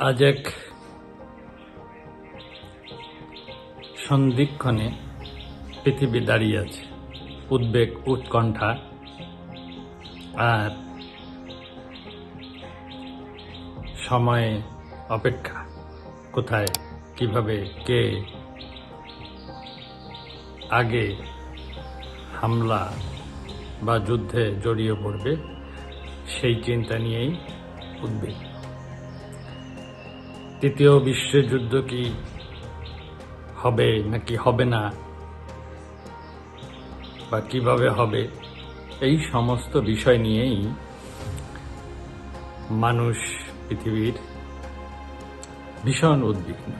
আজ এক সন্ধিক্ষণে পৃথিবী দাঁড়িয়ে আছে, উদ্বেগ, উৎকণ্ঠা আর সময়ে অপেক্ষা। কোথায়, কিভাবে, কে আগে হামলা বা যুদ্ধে জড়িয়ে পড়বে, সেই চিন্তা নিয়েই উদ্বেগ। তৃতীয় বিশ্বযুদ্ধ কি হবে নাকি হবে না, বা কিভাবে হবে, এই সমস্ত বিষয় নিয়েই মানুষ পৃথিবীর ভীষণ উদ্বিগ্ন।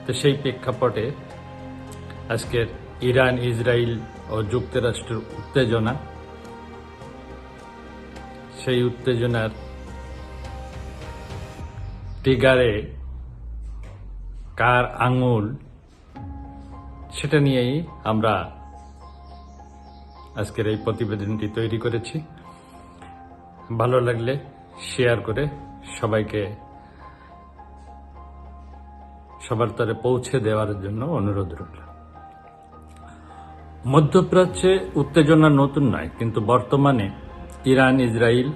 তো সেই প্রেক্ষাপটে আজকের ইরান, ইসরায়েল ও যুক্তরাষ্ট্রের উত্তেজনা, সেই উত্তেজনার ট্রিগারে কার আঙুল, সেটা নিয়েই আমরা আজকের এই প্রতিবেদনটি তৈরি করেছি। ভালো লাগলে শেয়ার করে সবাইকে সবার তরে পৌঁছে দেওয়ার জন্য অনুরোধ রইল। মধ্যপ্রাচ্যে উত্তেজনা নতুন নয়, কিন্তু বর্তমানে ইরান, ইসরায়েল,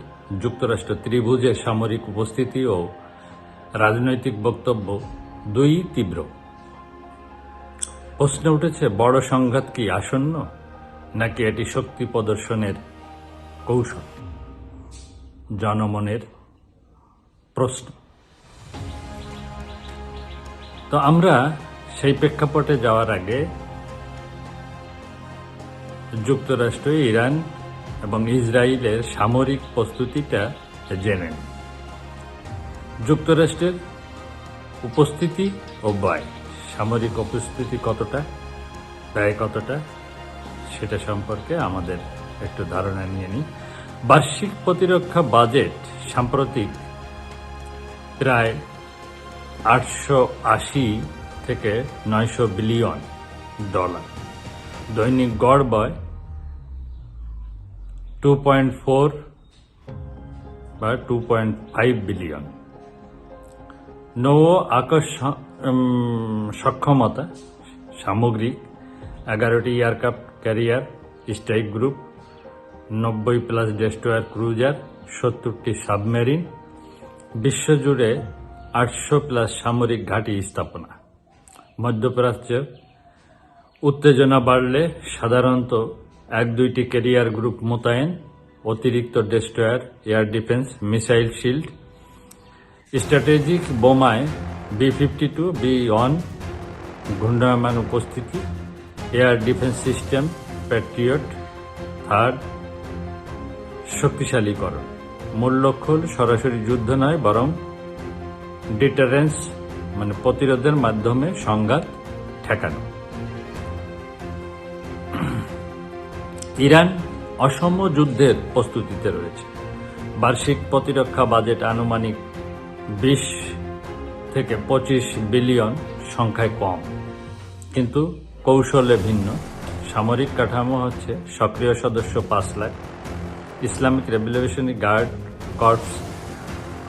যুক্তরাষ্ট্র ত্রিভুজের সামরিক উপস্থিতি ও রাজনৈতিক বক্তব্য দুই তীব্র। প্রশ্ন উঠেছে, বড় সংঘাত কি আসন্ন, নাকি এটি শক্তি প্রদর্শনের কৌশল? জনমনের প্রশ্ন। তো আমরা সেই প্রেক্ষাপটে যাওয়ার আগে যুক্তরাষ্ট্র, ইরান এবং ইসরায়েলের সামরিক প্রস্তুতিটা জেনে নিই। যুক্তরাষ্ট্রের উপস্থিতি ও ব্যয়, সামরিক উপস্থিতি কতটা, ব্যয় কতটা, সেটা সম্পর্কে আমাদের একটু ধারণা নিয়ে নিই। বার্ষিক প্রতিরক্ষা বাজেট সাম্প্রতিক প্রায় 880 থেকে 900 বিলিয়ন ডলার। দৈনিক গড় ব্যয় 2.4 বা 2.5 বিলিয়ন। নৌ আকাশ সক্ষমতা সামগ্রিক 11টি aircraft carrier, strike group, 90+ destroyer cruiser, 70টি সাবমেরিন, বিশ্বজুড়ে 800+ সামরিক ঘাঁটি স্থাপনা। মধ্যপ্রাচ্যে উত্তেজনা বাড়লে সাধারণত 1-2টি ক্যারিয়ার গ্রুপ মোতায়েন, অতিরিক্ত destroyer, air defence, missile shield, strategic বোমায় B-52, B-1 ঘূর্ণায়মান উপস্থিতি, air defence system, Patriot, third শক্তিশালীকরণ। মূল লক্ষ্য সরাসরি যুদ্ধ নয়, বরং ডিটারেন্স মানে প্রতিরোধের মাধ্যমে সংঘাত ঠেকানো। ইরান অসম যুদ্ধের প্রস্তুতিতে রয়েছে। বার্ষিক প্রতিরক্ষা বাজেট আনুমানিক 20 থেকে 25 বিলিয়ন সংখ্যায় কম, কিন্তু কৌশলে ভিন্ন। সামরিক কাঠামো হচ্ছে সক্রিয় সদস্য 5 lakh, Islamic Revolutionary Guard Corps,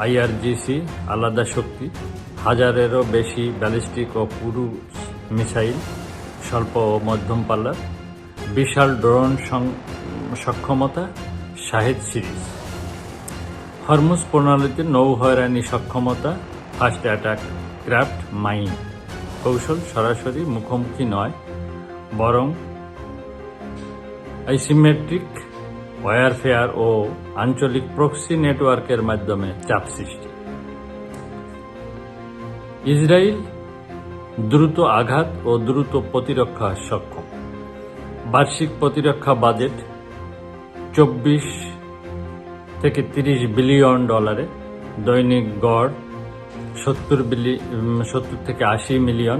IRGC আলাদা শক্তি, 1000-এরও বেশি ব্যালিস্টিক ও ক্রুজ মিসাইল, স্বল্প ও মধ্যম পাল্লার, বিশাল ড্রোন সক্ষমতা, শাহেদ সিরিজ, হরমুজ প্রণালীতে নৌ হয়রানি সক্ষমতা, ফাস্ট অ্যাটাক ক্রাফট, মাইন। কৌশল সরাসরি মুখোমুখি নয়, বরং অ্যাসিমেট্রিক ওয়ারফেয়ার ও আঞ্চলিক প্রক্সি নেটওয়ার্কের মাধ্যমে চাপ সৃষ্টি। ইসরায়েল দ্রুত আঘাত ও দ্রুত প্রতিরক্ষা সক্ষম। বার্ষিক প্রতিরক্ষা বাজেট 24 থেকে 30 বিলিয়ন ডলারে, দৈনিক গড় 70 থেকে 80 মিলিয়ন।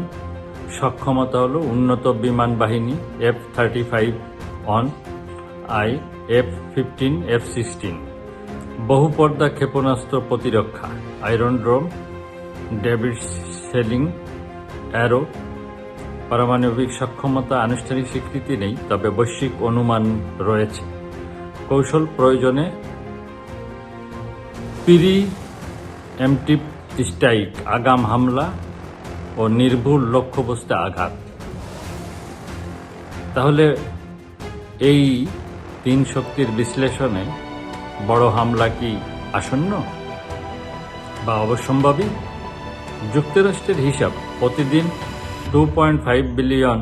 সক্ষমতা হলো উন্নত বিমান বাহিনী, F-35 on I, F-15, F-16, বহুপর্দা ক্ষেপণাস্ত্র প্রতিরক্ষা, আয়রন ড্রোম, ডেভিড সেলিং অ্যারো। পারমাণবিক সক্ষমতা আনুষ্ঠানিক স্বীকৃতি নেই, তবে বৈশ্বিক অনুমান রয়েছে। কৌশল প্রয়োজনে প্রি এমটিভ স্ট্রাইক, আগাম হামলা ও নির্ভুল লক্ষ্যবস্তুতে আঘাত। তাহলে এই তিন শক্তির বিশ্লেষণে বড় হামলা কি আসন্ন বা অবশ্যম্ভাবী? যুক্তরাষ্ট্রের হিসাব, প্রতিদিন 2.5 বিলিয়ন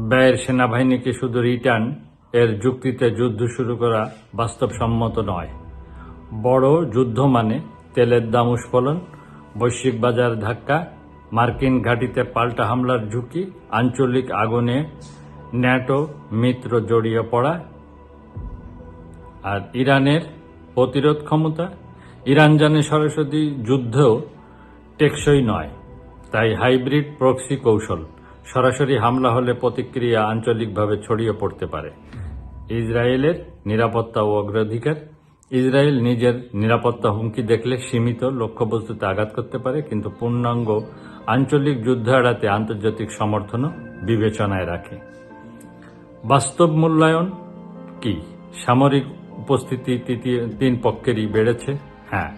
ব্যয়ের সেনাবাহিনীকে শুধু রিটার্ন এর যুক্তিতে যুদ্ধ শুরু করা বাস্তবসম্মত নয়। বড় যুদ্ধ মানে তেলের দাম উস্ফোলন, বৈশ্বিক বাজার ধাক্কা, মার্কিন ঘাঁটিতে পাল্টা হামলার ঝুঁকি, আঞ্চলিক আগুনে ন্যাটো মিত্র জড়িয়ে পড়া। আর ইরানের প্রতিরোধ ক্ষমতা, ইরান জানে সরাসরি যুদ্ধেও টেকসই নয়, তাই হাইব্রিড প্রক্সি কৌশল, সরাসরি হামলা হলে প্রতিক্রিয়া আঞ্চলিকভাবে ছড়িয়ে পড়তে পারে। ইসরায়েলের নিরাপত্তা ও অগ্রাধিকার, ইসরায়েল নিজের নিরাপত্তা হুমকি দেখলে সীমিত লক্ষ্যবস্তুতে আঘাত করতে পারে, কিন্তু পূর্ণাঙ্গ আঞ্চলিক যুদ্ধ এড়াতে আন্তর্জাতিক সমর্থনও বিবেচনায় রাখে। বাস্তব মূল্যায়ন কি? সামরিক উপস্থিতি তিন পক্ষেরই বেড়েছে। হ্যাঁ।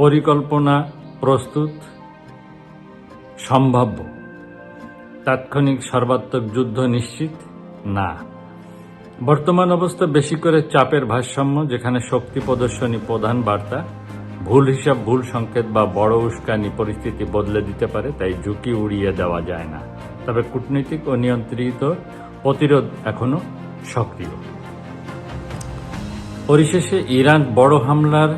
পরিকল্পনা প্রস্তুত, সম্ভাব্য। তাৎক্ষণিক সর্বাত্মক যুদ্ধ নিশ্চিত না। বর্তমান অবস্থা বেশি করে চাপের ভারসাম্য, যেখানে শক্তি প্রদর্শনী প্রধান বার্তা। ভুল হিসাব, ভুল সংকেত বা বড় উস্কানি পরিস্থিতি বদলে দিতে পারে, তাই ঝুঁকি উড়িয়ে দেওয়া যায় না। তবে কূটনৈতিক ও নিয়ন্ত্রিত প্রতিরোধ এখনো সক্রিয়। পরিশেষে ইরান বড় হামলার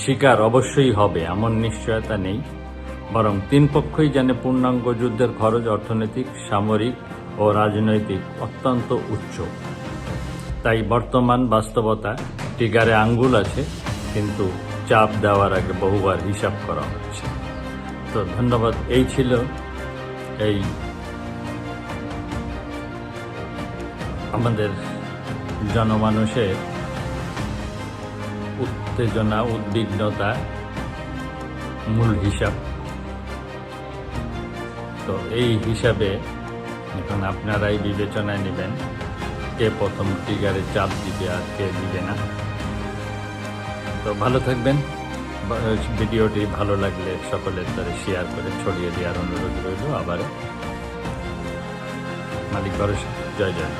শিকার অবশ্যই হবে এমন নিশ্চয়তা নেই, বরং তিন পক্ষই জানে পূর্ণাঙ্গ যুদ্ধের খরচ অর্থনৈতিক, সামরিক ও রাজনৈতিক অত্যন্ত উচ্চ। তাই বর্তমান বাস্তবতা টিগারে আঙ্গুল আছে, কিন্তু চাপ দেওয়ার আগে বহুবার হিসাব করা হচ্ছে। তো ধন্যবাদ। এই ছিল এই আমাদের জনমানুষের উত্তেজনা, উদ্বিগ্নতা, মূল হিসাব। তো এই হিসাবে এখন আপনারাই বিবেচনায় নেবেন কে প্রথম ট্রিগারে চাপ দিবে আর কে দিবে না। তো ভালো থাকবেন। ভিডিওটি ভালো লাগলে সকলের দ্বারা শেয়ার করে ছড়িয়ে দেওয়ার অনুরোধ রইল। আবার মালিক ভরসা। জয় জয়।